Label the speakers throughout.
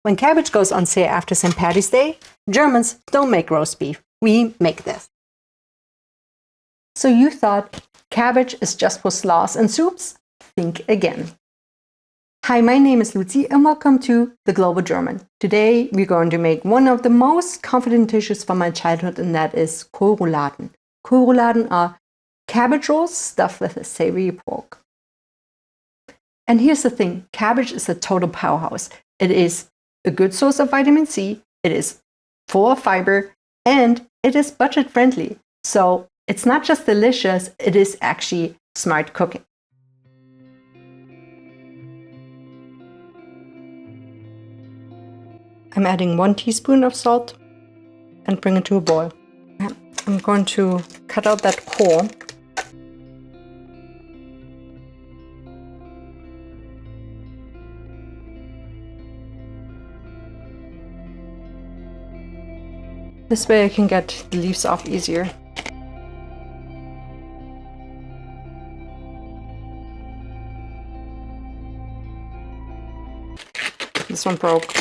Speaker 1: When cabbage goes on sale after St. Patty's Day, Germans don't make roast beef. We make this. So you thought cabbage is just for slaws and soups? Think again. Hi, my name is Lucy and welcome to The Global German. Today we're going to make one of the most confident dishes from my childhood, and that is Kohlrouladen. Kohlrouladen are cabbage rolls stuffed with a savory pork. And here's the thing, cabbage is a total powerhouse. It is a good source of vitamin C, it is full of fiber, and it is budget friendly. So it's not just delicious, it is actually smart cooking. I'm adding 1 teaspoon of salt and bring it to a boil. I'm going to cut out that core. This way I can get the leaves off easier. This one broke.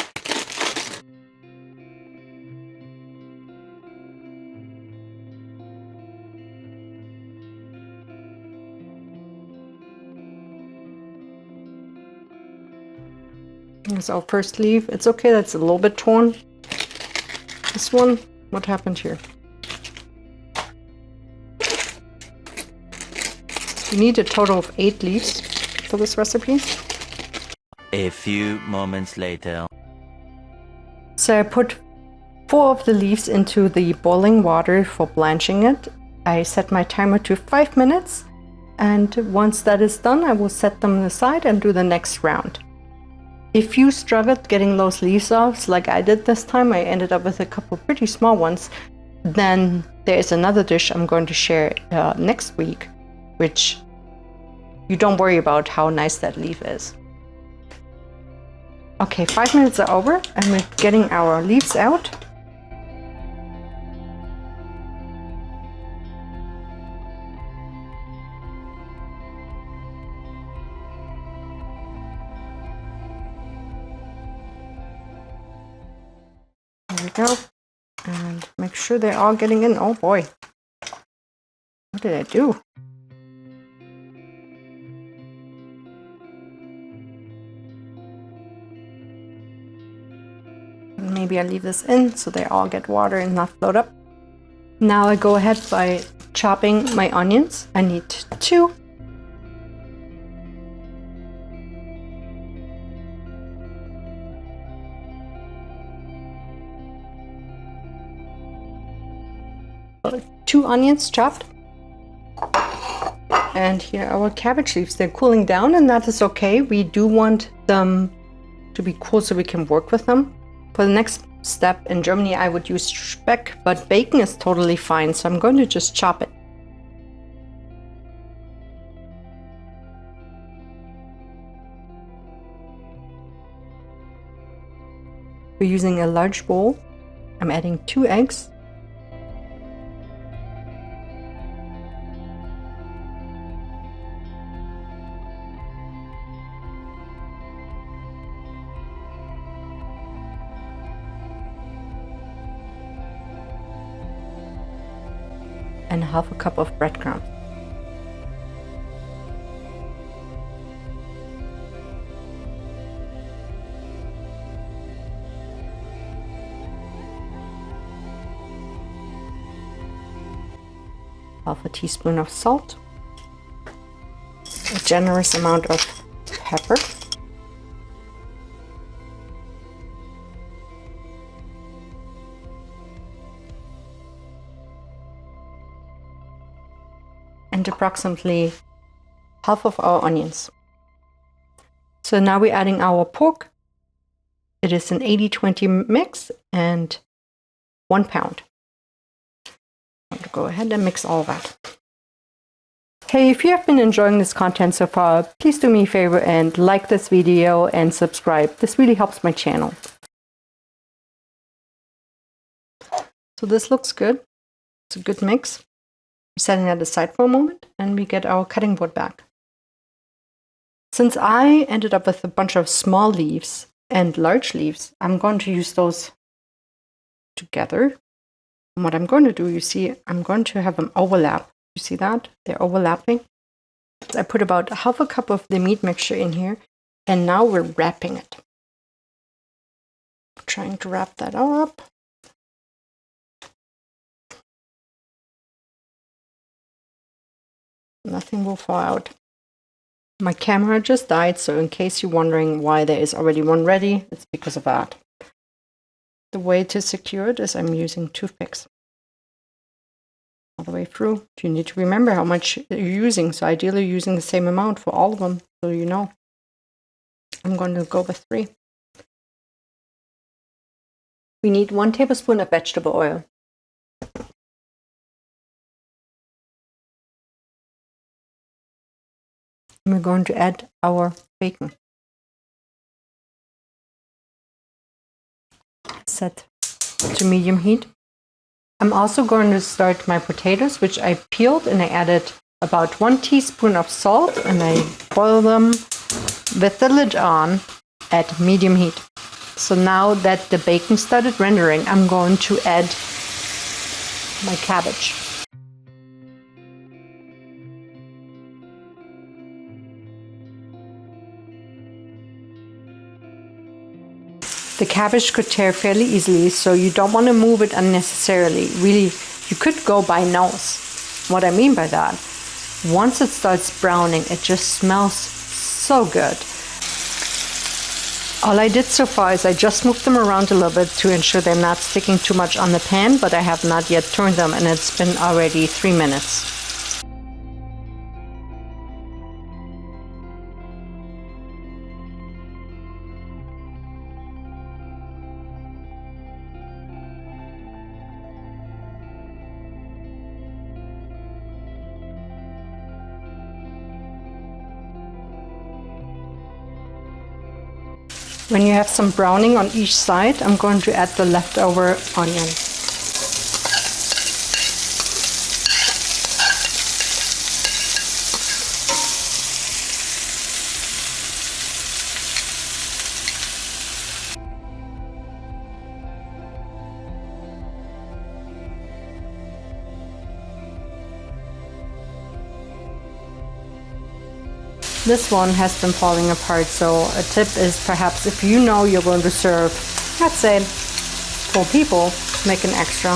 Speaker 1: Here's our first leaf. It's okay, that's a little bit torn. This one, what happened here? You need a total of 8 leaves for this recipe.
Speaker 2: A few moments later.
Speaker 1: So I put 4 of the leaves into the boiling water for blanching it. I set my timer to 5 minutes, and once that is done, I will set them aside and do the next round. If you struggled getting those leaves off, like I did this time, I ended up with a couple pretty small ones, then there is another dish I'm going to share next week, which you don't worry about how nice that leaf is. Okay, 5 minutes are over and we're getting our leaves out. There we go. And make sure they're all getting in. Oh boy. What did I do? Maybe I leave this in so they all get water and not float up. Now I go ahead by chopping my onions. I need 2. Two onions chopped. And here are our cabbage leaves. They're cooling down and that is okay. We do want them to be cool so we can work with them. For the next step, in Germany I would use Speck, but bacon is totally fine, so I'm going to just chop it. We're using a large bowl. I'm adding 2 eggs. And 1/2 cup of breadcrumbs. Half a teaspoon of salt. A generous amount of pepper. And approximately 1/2 of our onions. So now we're adding our pork. It is an 80-20 mix and 1 pound. I'm going to go ahead and mix all that. Hey, if you have been enjoying this content so far, please do me a favor and like this video and subscribe. This really helps my channel. So this looks good. It's a good mix. Setting that aside for a moment and we get our cutting board back. Since I ended up with a bunch of small leaves and large leaves. I'm going to use those together. And what I'm going to do, you see, I'm going to have them overlap. You see that? They're overlapping. I put about half a cup of the meat mixture in here, and now we're wrapping it. Trying to wrap that all up. Nothing will fall out. My camera just died, so in case you're wondering why there is already one ready, it's because of that. The way to secure it is I'm using toothpicks all the way through. You need to remember how much you're using, so ideally you're using the same amount for all of them, so you know. I'm going to go with 3. We need 1 tablespoon of vegetable oil. And we're going to add our bacon. Set to medium heat. I'm also going to start my potatoes, which I peeled, and I added about 1 teaspoon of salt, and I boil them with the lid on at medium heat. So now that the bacon started rendering, I'm going to add my cabbage. The cabbage could tear fairly easily, so you don't want to move it unnecessarily. Really, you could go by nose. What I mean by that, once it starts browning, it just smells so good. All I did so far is I just moved them around a little bit to ensure they're not sticking too much on the pan, but I have not yet turned them, and it's been already 3 minutes. When you have some browning on each side, I'm going to add the leftover onion. This one has been falling apart, so a tip is perhaps if you know you're going to serve, let's say, 4 people, make an extra.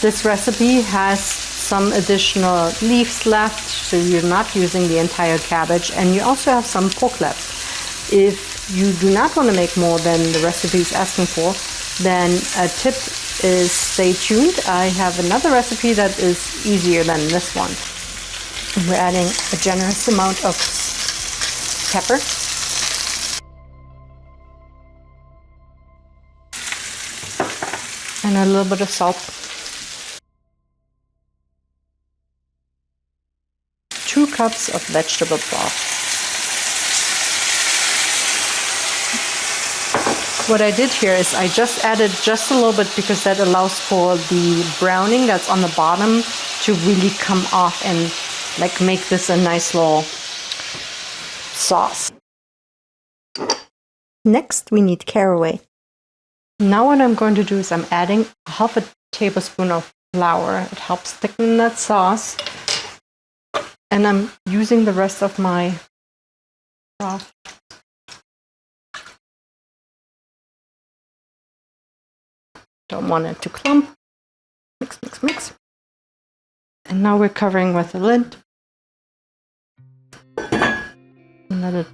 Speaker 1: This recipe has some additional leaves left, so you're not using the entire cabbage, and you also have some pork left. If you do not want to make more than the recipe is asking for, then a tip is stay tuned. I have another recipe that is easier than this one. We're adding a generous amount of pepper. And a little bit of salt. 2 cups of vegetable broth. What I did here is I just added just a little bit because that allows for the browning that's on the bottom to really come off and like make this a nice little sauce. Next, we need caraway. Now what I'm going to do is I'm adding half a tablespoon of flour. It helps thicken that sauce. And I'm using the rest of my broth. Don't want it to clump. Mix, mix, mix. And now we're covering with a lid. And let it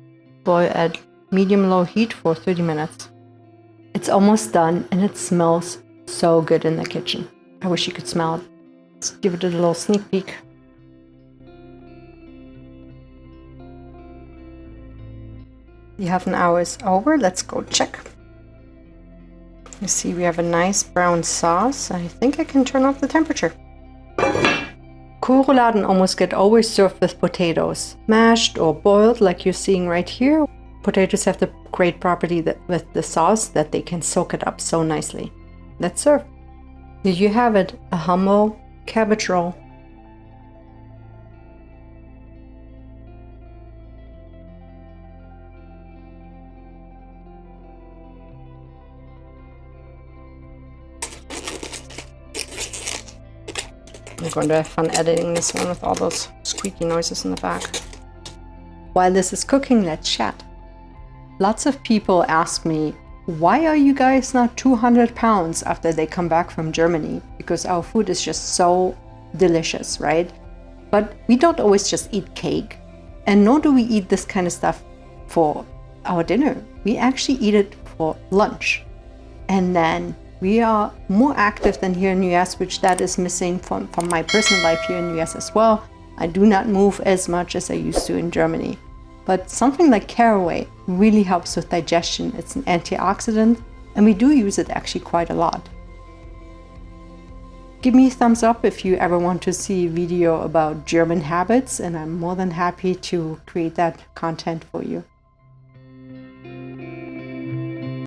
Speaker 1: boil at medium-low heat for 30 minutes. It's almost done, and it smells so good in the kitchen. I wish you could smell it. Let's give it a little sneak peek. The half an hour is over. Let's go check. You see we have a nice brown sauce. I think I can turn off the temperature. Kohlrouladen almost get always served with potatoes, mashed or boiled like you're seeing right here. Potatoes have the great property that with the sauce that they can soak it up so nicely. Let's serve. Here you have it, a humble cabbage roll. I'm going to have fun editing this one with all those squeaky noises in the back. While this is cooking, let's chat. Lots of people ask me, why are you guys not 200 pounds after they come back from Germany? Because our food is just so delicious, right? But we don't always just eat cake, and nor do we eat this kind of stuff for our dinner. We actually eat it for lunch. And then we are more active than here in the US, which that is missing from my personal life here in the US as well. I do not move as much as I used to in Germany. But something like caraway really helps with digestion. It's an antioxidant, and we do use it actually quite a lot. Give me a thumbs up if you ever want to see a video about German habits, and I'm more than happy to create that content for you.